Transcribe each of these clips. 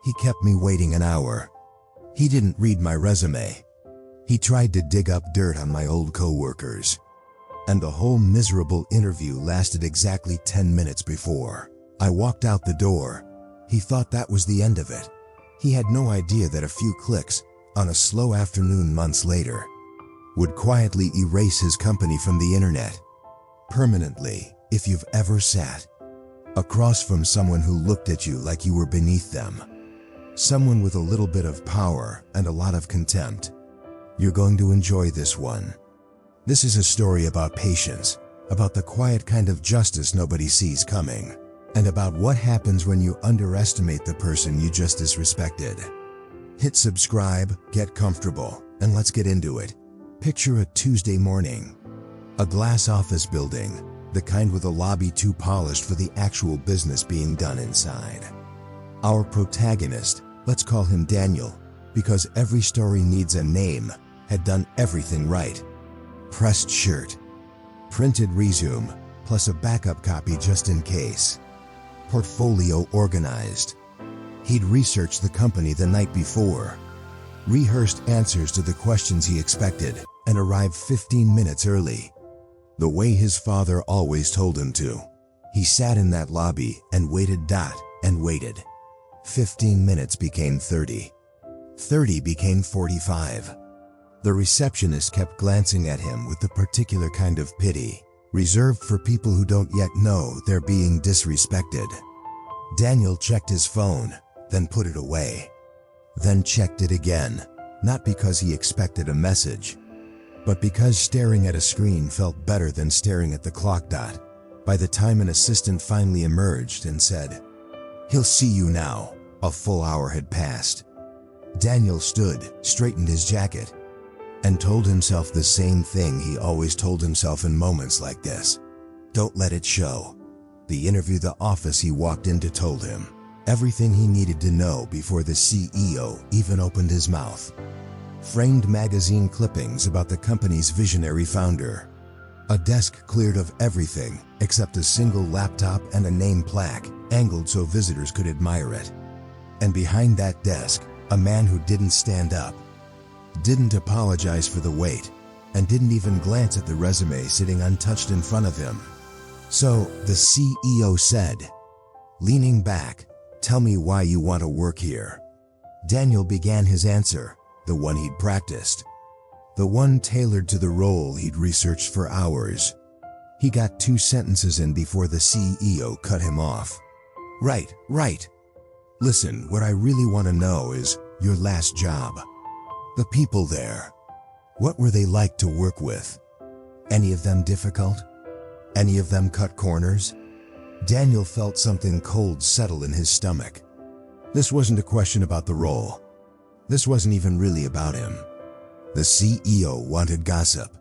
He kept me waiting an hour. He didn't read my resume. He tried to dig up dirt on my old coworkers. And the whole miserable interview lasted exactly 10 minutes before I walked out the door. He thought that was the end of it. He had no idea that a few clicks on a slow afternoon months later would quietly erase his company from the internet permanently. If you've ever sat across from someone who looked at you like you were beneath them, someone with a little bit of power and a lot of contempt, you're going to enjoy this one. This is a story about patience, about the quiet kind of justice nobody sees coming, and about what happens when you underestimate the person you just disrespected. Hit subscribe, get comfortable, and let's get into it. Picture a Tuesday morning. A glass office building, the kind with a lobby too polished for the actual business being done inside. Our protagonist, let's call him Daniel, because every story needs a name, had done everything right. Pressed shirt, printed resume, plus a backup copy just in case. Portfolio organized. He'd researched the company the night before, rehearsed answers to the questions he expected, and arrived 15 minutes early. The way his father always told him to. He sat in that lobby and waited and waited. 15 minutes became 30. 30 became 45. The receptionist kept glancing at him with the particular kind of pity reserved for people who don't yet know they're being disrespected. Daniel checked his phone, then put it away. Then checked it again, not because he expected a message, but because staring at a screen felt better than staring at the clock dot. By the time an assistant finally emerged and said, "He'll see you now," a full hour had passed. Daniel stood, straightened his jacket, and told himself the same thing he always told himself in moments like this. Don't let it show. The interview the office he walked into told him everything he needed to know before the CEO even opened his mouth. Framed magazine clippings about the company's visionary founder. A desk cleared of everything except a single laptop and a name plaque, angled so visitors could admire it. And behind that desk, a man who didn't stand up, didn't apologize for the wait, and didn't even glance at the resume sitting untouched in front of him. So, the CEO said, leaning back, "Tell me why you want to work here." Daniel began his answer, the one he'd practiced, the one tailored to the role he'd researched for hours. He got 2 sentences in before the CEO cut him off. Right. Listen, what I really want to know is your last job. The people there. What were they like to work with? Any of them difficult? Any of them cut corners? Daniel felt something cold settle in his stomach. This wasn't a question about the role. This wasn't even really about him. The CEO wanted gossip.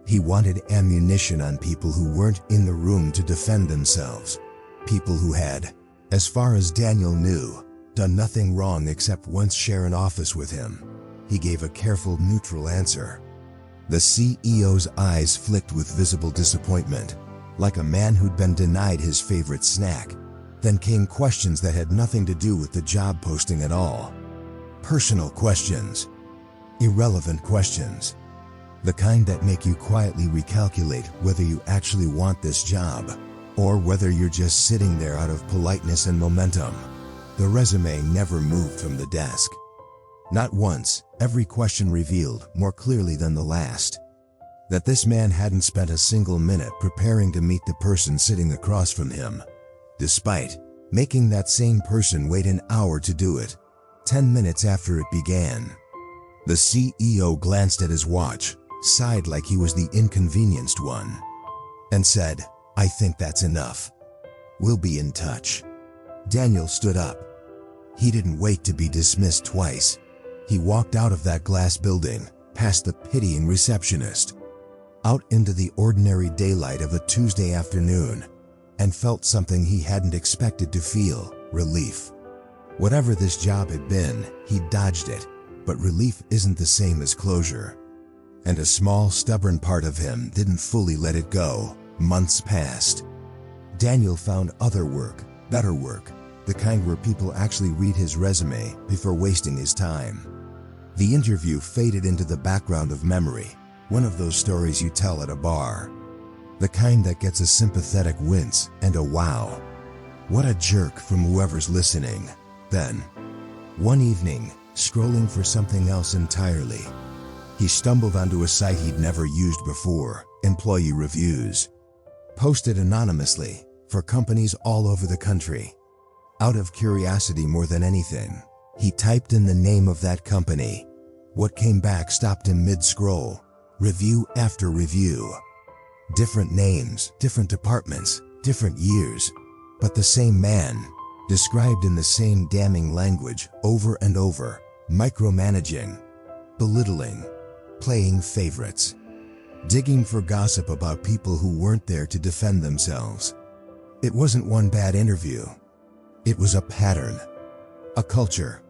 He wanted ammunition on people who weren't in the room to defend themselves. People who had, as far as Daniel knew, done nothing wrong except once share an office with him. He gave a careful, neutral answer. The CEO's eyes flicked with visible disappointment, like a man who'd been denied his favorite snack. Then came questions that had nothing to do with the job posting at all. Personal questions. Irrelevant questions. The kind that make you quietly recalculate whether you actually want this job, or whether you're just sitting there out of politeness and momentum. The resume never moved from the desk. Not once. Every question revealed, more clearly than the last, that this man hadn't spent a single minute preparing to meet the person sitting across from him, despite making that same person wait an hour to do it, 10 minutes after it began. The CEO glanced at his watch, sighed like he was the inconvenienced one, and said, "I think that's enough. We'll be in touch." Daniel stood up. He didn't wait to be dismissed twice. He walked out of that glass building, past the pitying receptionist, out into the ordinary daylight of a Tuesday afternoon, and felt something he hadn't expected to feel: relief. Whatever this job had been, he dodged it, but relief isn't the same as closure. And a small, stubborn part of him didn't fully let it go. Months passed. Daniel found other work, better work, the the kind where people actually read his resume before wasting his time. The interview faded into the background of memory, one of those stories you tell at a bar. The kind that gets a sympathetic wince and a wow. What a jerk from whoever's listening. Then, one evening, scrolling for something else entirely, he stumbled onto a site he'd never used before, employee reviews. Posted anonymously, for companies all over the country. Out of curiosity more than anything, he typed in the name of that company. What came back stopped him mid-scroll. Review after review. Different names, different departments, different years, but the same man, described in the same damning language over and over, micromanaging, belittling, playing favorites, digging for gossip about people who weren't there to defend themselves. It wasn't one bad interview. It was a pattern, a culture,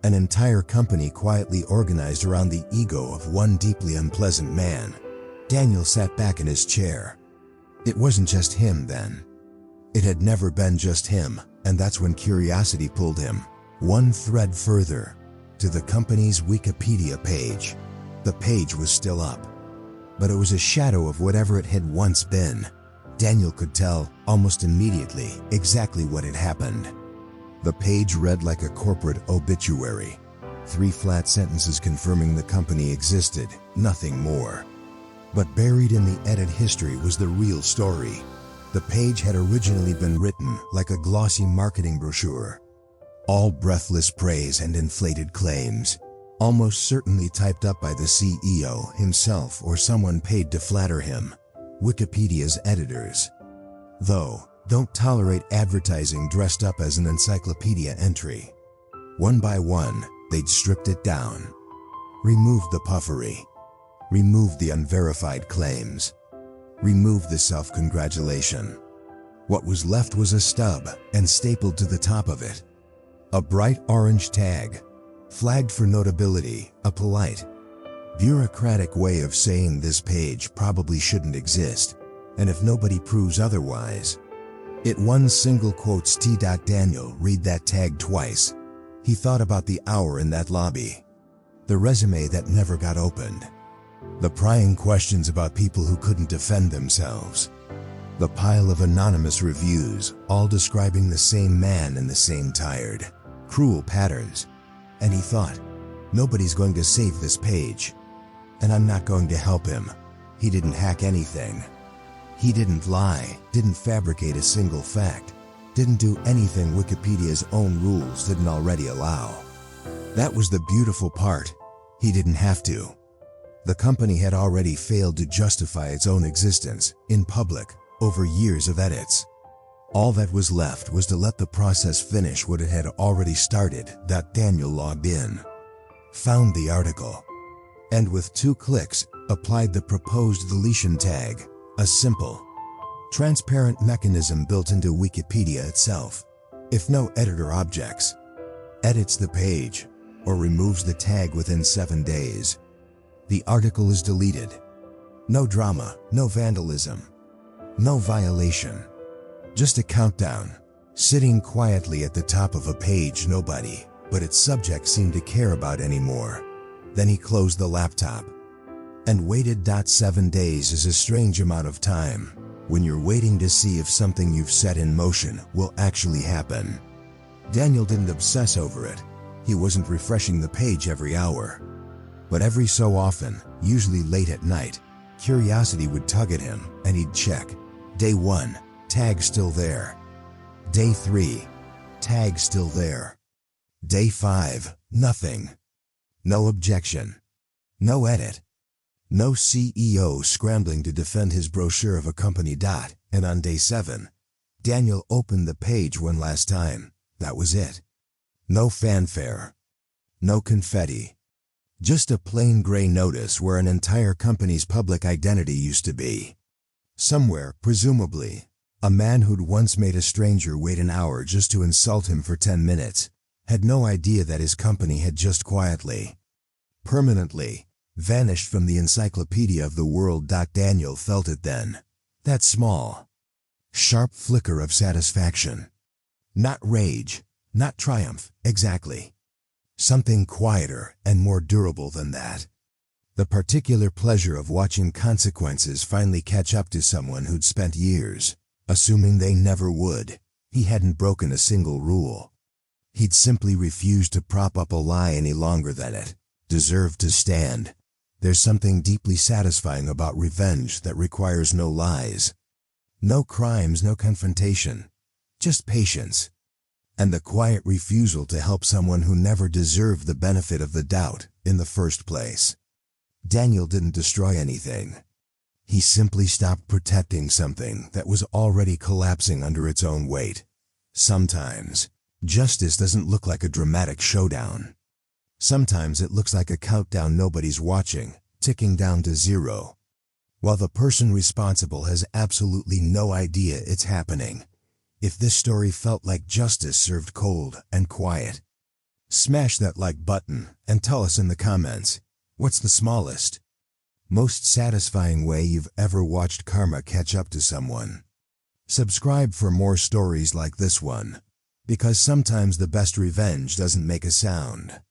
an entire company quietly organized around the ego of one deeply unpleasant man. Daniel sat back in his chair. It wasn't just him then. It had never been just him, and that's when curiosity pulled him, one thread further, to the company's Wikipedia page. The page was still up, but it was a shadow of whatever it had once been. Daniel could tell, almost immediately, exactly what had happened. The page read like a corporate obituary. 3 flat sentences confirming the company existed, nothing more. But buried in the edit history was the real story. The page had originally been written like a glossy marketing brochure. All breathless praise and inflated claims, almost certainly typed up by the CEO himself or someone paid to flatter him. Wikipedia's editors, though, don't tolerate advertising dressed up as an encyclopedia entry. One by one, they'd stripped it down, removed the puffery, removed the unverified claims, removed the self-congratulation. What was left was a stub, and stapled to the top of it, a bright orange tag, flagged for notability, a polite, bureaucratic way of saying this page probably shouldn't exist, and if nobody proves otherwise. It one single quotes T. Daniel read that tag twice. He thought about the hour in that lobby, the resume that never got opened, the prying questions about people who couldn't defend themselves, the pile of anonymous reviews, all describing the same man and the same tired, cruel patterns. And he thought, nobody's going to save this page. And I'm not going to help him. He didn't hack anything. He didn't lie, didn't fabricate a single fact, didn't do anything Wikipedia's own rules didn't already allow. That was the beautiful part. He didn't have to. The company had already failed to justify its own existence, in public, over years of edits. All that was left was to let the process finish what it had already started. Daniel logged in, found the article, and with 2 clicks, applied the proposed deletion tag, a simple, transparent mechanism built into Wikipedia itself. If no editor objects, edits the page, or removes the tag within 7 days, the article is deleted. No drama, no vandalism, no violation. Just a countdown, sitting quietly at the top of a page nobody but its subject seemed to care about anymore. Then he closed the laptop and waited. 7 days is a strange amount of time when you're waiting to see if something you've set in motion will actually happen. Daniel didn't obsess over it. He wasn't refreshing the page every hour. But every so often, usually late at night, curiosity would tug at him and he'd check. Day 1, tag still there. Day 3, tag still there. Day 5, nothing. No objection. No edit. No CEO scrambling to defend his brochure of a company. And on day 7, Daniel opened the page one last time. That was it. No fanfare. No confetti. Just a plain gray notice where an entire company's public identity used to be. Somewhere, presumably, a man who'd once made a stranger wait an hour just to insult him for 10 minutes had no idea that his company had just quietly, permanently, vanished from the encyclopedia of the world. Daniel felt it then. That small, sharp flicker of satisfaction. Not rage, not triumph, exactly. Something quieter and more durable than that. The particular pleasure of watching consequences finally catch up to someone who'd spent years assuming they never would. He hadn't broken a single rule. He'd simply refused to prop up a lie any longer than it deserved to stand. There's something deeply satisfying about revenge that requires no lies. No crimes, no confrontation. Just patience. And the quiet refusal to help someone who never deserved the benefit of the doubt in the first place. Daniel didn't destroy anything. He simply stopped protecting something that was already collapsing under its own weight. Sometimes, justice doesn't look like a dramatic showdown. Sometimes it looks like a countdown nobody's watching, ticking down to zero, while the person responsible has absolutely no idea it's happening. If this story felt like justice served cold and quiet, smash that like button and tell us in the comments, what's the smallest, most satisfying way you've ever watched karma catch up to someone? Subscribe for more stories like this one, because sometimes the best revenge doesn't make a sound.